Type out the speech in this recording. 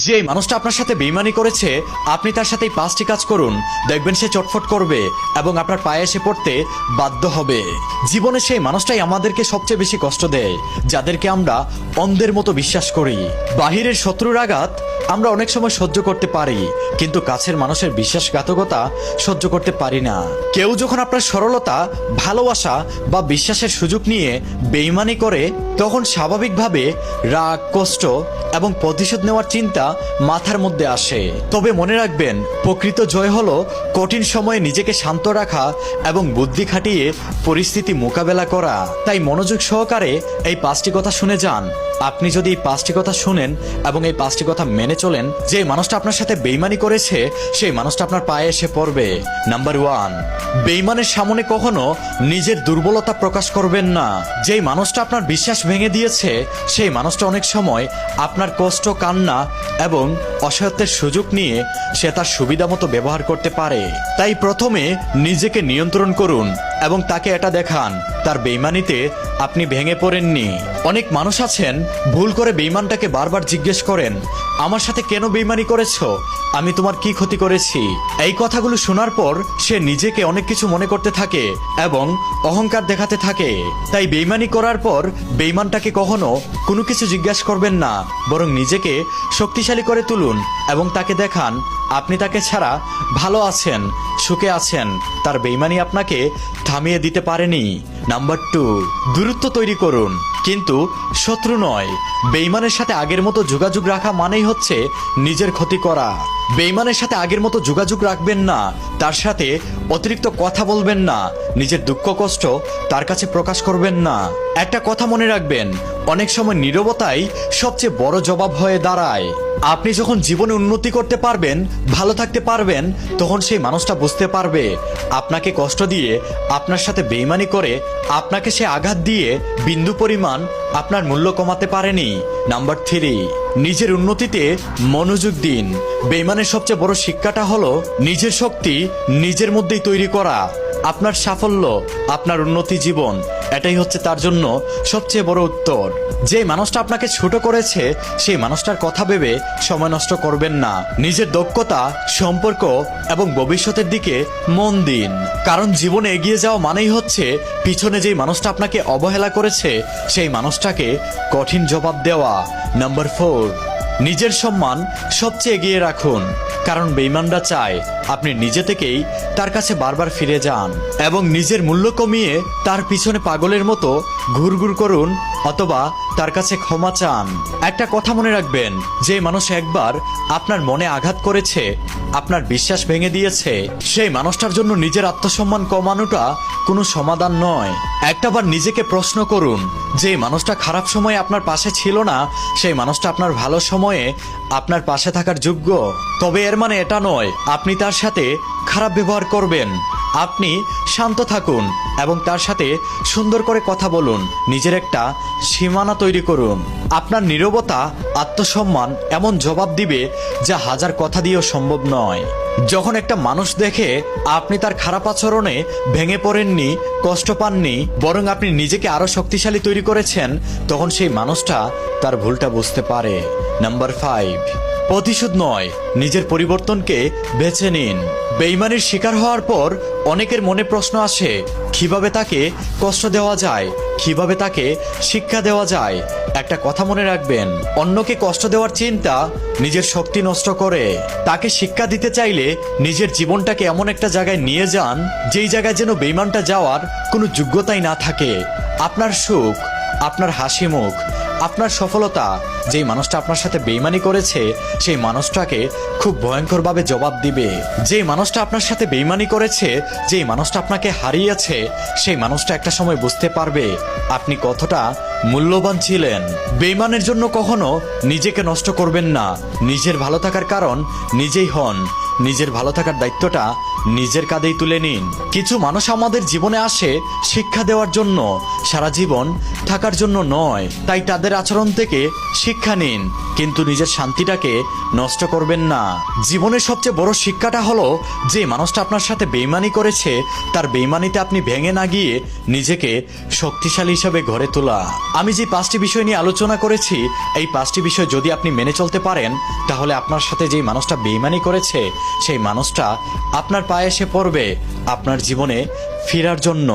যে মানুষটা আপনার সাথে বেইমানি করেছে আপনি তার সাথে এই 5টি কাজ করুন, দেখবেন সে চটফট করবে এবং আপনার পায়ে এসে পড়তে বাধ্য হবে। জীবনে সেই মানুষটাই আমাদেরকে সবচেয়ে বেশি কষ্ট দেয়, যাদেরকে আমরা অন্ধের মতো বিশ্বাস করি। বাহিরের শত্রুর আঘাত আমরা অনেক সময় সহ্য করতে পারি, কিন্তু কাছের মানুষের বিশ্বাসঘাতকতা সহ্য করতে পারি না। কেউ যখন আপনার সরলতা, ভালোবাসা বা বিশ্বাসের সুযোগ নিয়ে বেইমানি করে, তখন স্বাভাবিকভাবে রাগ, কষ্ট এবং প্রতিশোধ নেওয়ার চিন্তা মাথার মধ্যে আসে। তবে মনে রাখবেন, প্রকৃত জয় হলো কঠিন সময়ে নিজেকে শান্ত রাখা এবং বুদ্ধি খাটিয়ে পরিস্থিতি মোকাবেলা করা। তাই মনোযোগ সহকারে এই 5টি কথা শুনে যান। আপনি যদি এই 5টি কথা শুনেন এবং এই 5টি কথা মেনে চলেন, যে মানুষটা আপনার সাথে বেইমানি করেছে সেই মানুষটা আপনার পায়ে এসে পড়বে। নাম্বার 1, বেইমানের সামনে কখনো নিজের দুর্বলতা প্রকাশ করবেন না। যেই মানুষটা আপনার বিশ্বাস ভেঙে দিয়েছে সেই মানুষটা অনেক সময় আপনার কষ্ট, কান্না এবং অসহায়ত্বের সুযোগ নিয়ে সে তার সুবিধা মতো ব্যবহার করতে পারে। তাই প্রথমে নিজেকে নিয়ন্ত্রণ করুন এবং তাকে এটা দেখান তার বেইমানিতে আপনি ভেঙে পড়েননি। অনেক মানুষ আছেন ভুল করে বেইমানটাকে বারবার জিজ্ঞেস করেন, আমার সাথে কেন বেইমানি করেছো, আমি তোমার কি ক্ষতি করেছি? এই কথাগুলো শোনার পর সে নিজেকে অনেক কিছু মনে করতে থাকে এবং অহংকার দেখাতে থাকে। তাই বেইমানি করার পর বেইমানটাকে কখনো কোনো কিছু জিজ্ঞাসা করবেন না, বরং নিজেকে শক্তিশালী করে তুলুন এবং তাকে দেখান আপনি তাকে ছাড়া ভালো আছেন, সুখে আছেন। তার বেইমানি আপনাকে থামিয়ে দিতে পারেনি। নাম্বার 2, দূরত্ব তৈরি করুন, কিন্তু শত্রু নয়। বেইমানের সাথে আগের মতো যোগাযোগ রাখা মানেই হচ্ছে নিজের ক্ষতি করা। বেইমানের সাথে আগের মতো যোগাযোগ রাখবেন না, তার সাথে অতিরিক্ত কথা বলবেন না, নিজের দুঃখ কষ্ট তার কাছে প্রকাশ করবেন না। একটা কথা মনে রাখবেন, অনেক সময় নীরবতাই সবচেয়ে বড় জবাব হয়ে দাঁড়ায়। আপনি যখন জীবনে উন্নতি করতে পারবেন, ভালো থাকতে পারবেন, তখন সেই মানুষটা বুঝতে পারবে আপনাকে কষ্ট দিয়ে, আপনার সাথে বেইমানি করে আপনাকে সে আঘাত দিয়ে বিন্দু পরিমাণ আপনার মূল্য কমাতে পারেনি। নাম্বার 3, নিজের উন্নতিতে মনোযোগ দিন। বেইমানের সবচেয়ে বড় শিক্ষাটা হলো নিজের শক্তি নিজের মধ্যেই তৈরি করা। আপনার সাফল্য, আপনার উন্নতি, জীবন, এটাই হচ্ছে তার জন্য সবচেয়ে বড় উত্তর। যে মানুষটা আপনাকে ছোট করেছে সেই মানুষটার কথা ভেবে সময় নষ্ট করবেন না। নিজের দক্ষতা, সম্পর্ক এবং ভবিষ্যতের দিকে মন দিন, কারণ জীবনে এগিয়ে যাওয়া মানেই হচ্ছে পিছনে যেই মানুষটা আপনাকে অবহেলা করেছে সেই মানুষটাকে কঠিন জবাব দেওয়া। নাম্বার 4, নিজের সম্মান সবচেয়ে এগিয়ে রাখুন, কারণ বেইমানরা চায় আপনি নিজে থেকেই তার কাছে বারবার ফিরে যান এবং নিজের মূল্য কমিয়ে তার পিছনে পাগলের মতো ঘুরঘুর করুন অথবা তার কাছে ক্ষমা চান। একটা কথা মনে রাখবেন, যে মানুষ একবার আপনার মনে আঘাত করেছে, আপনার বিশ্বাস ভেঙে দিয়েছে, সেই মানুষটার জন্য নিজের আত্মসম্মান কমানোটা কোনো সমাধান নয়। একটাবার নিজেকে প্রশ্ন করুন, যে মানুষটা খারাপ সময়ে আপনার পাশে ছিল না, সেই মানুষটা আপনার ভালো সময়ে আপনার পাশে থাকার যোগ্য। তবে এর মানে এটা নয় আপনি তার সাথে খারাপ ব্যবহার করবেন। আপনি শান্ত থাকুন এবং তার সাথে সুন্দর করে কথা বলুন। নিজের একটা সীমানা তৈরি করুন। আপনার নীরবতা আত্মসম্মান এমন জবাব দিবে যা হাজার কথা দিয়েও সম্ভব নয়। যখন একটা মানুষ দেখে আপনি তার খারাপ আচরণে ভেঙে পড়েননি, কষ্ট পাননি, বরং আপনি নিজেকে আরো শক্তিশালী তৈরি করেছেন, তখন সেই মানুষটা তার ভুলটা বুঝতে পারে। নাম্বার 5, প্রতিশোধ নয়, নিজের পরিবর্তনকে বেছে নিন। বেইমানির শিকার হওয়ার পর অনেকের মনে প্রশ্ন আসে, কিভাবে তাকে কষ্ট দেওয়া যায়, কিভাবে তাকে শিক্ষা দেওয়া যায়। একটা কথা মনে রাখবেন, অন্যকে কষ্ট দেওয়ার চিন্তা নিজের শক্তি নষ্ট করে। তাকে শিক্ষা দিতে চাইলে নিজের জীবনটাকে এমন একটা জায়গায় নিয়ে যান, যেই জায়গায় যেন বেইমানটা যাওয়ার কোনো যোগ্যতাই না থাকে। আপনার সুখ, আপনার হাসি মুখ, আপনার সফলতা যেই মানুষটা আপনার সাথে বেইমানি করেছে সেই মানুষটাকে খুব ভয়ঙ্করভাবে জবাব দিবে। যেই মানুষটা আপনার সাথে বেইমানি করেছে, যেই মানুষটা আপনাকে হারিয়েছে, সেই মানুষটা একটা সময় বুঝতে পারবে আপনি কতটা মূল্যবান ছিলেন। বেইমানের জন্য কখনো নিজেকে নষ্ট করবেন না। নিজের ভালো থাকার কারণ নিজেই হন। নিজের ভালো থাকার দায়িত্বটা নিজের কাঁধেই তুলে নিন। কিছু মানুষ আমাদের জীবনে আসে শিক্ষা দেওয়ার জন্য, সারা জীবন থাকার জন্য নয়। তাই তাদের আচরণ থেকে শিক্ষা নিন, কিন্তু নিজের শান্তিটাকে নষ্ট করবেন না। জীবনের সবচেয়ে বড় শিক্ষাটা হলো, যে মানুষটা আপনার সাথে বেইমানি করেছে তার বেইমানিতে আপনি ভেঙে না গিয়ে নিজেকে শক্তিশালী হিসেবে গড়ে তোলা। আমি যে 5টি বিষয় নিয়ে আলোচনা করেছি, এই 5টি বিষয় যদি আপনি মেনে চলতে পারেন, তাহলে আপনার সাথে যেই মানুষটা বেইমানি করেছে সেই মানুষটা আপনার পায়ে এসে পড়বে আপনার জীবনে ফেরার জন্য।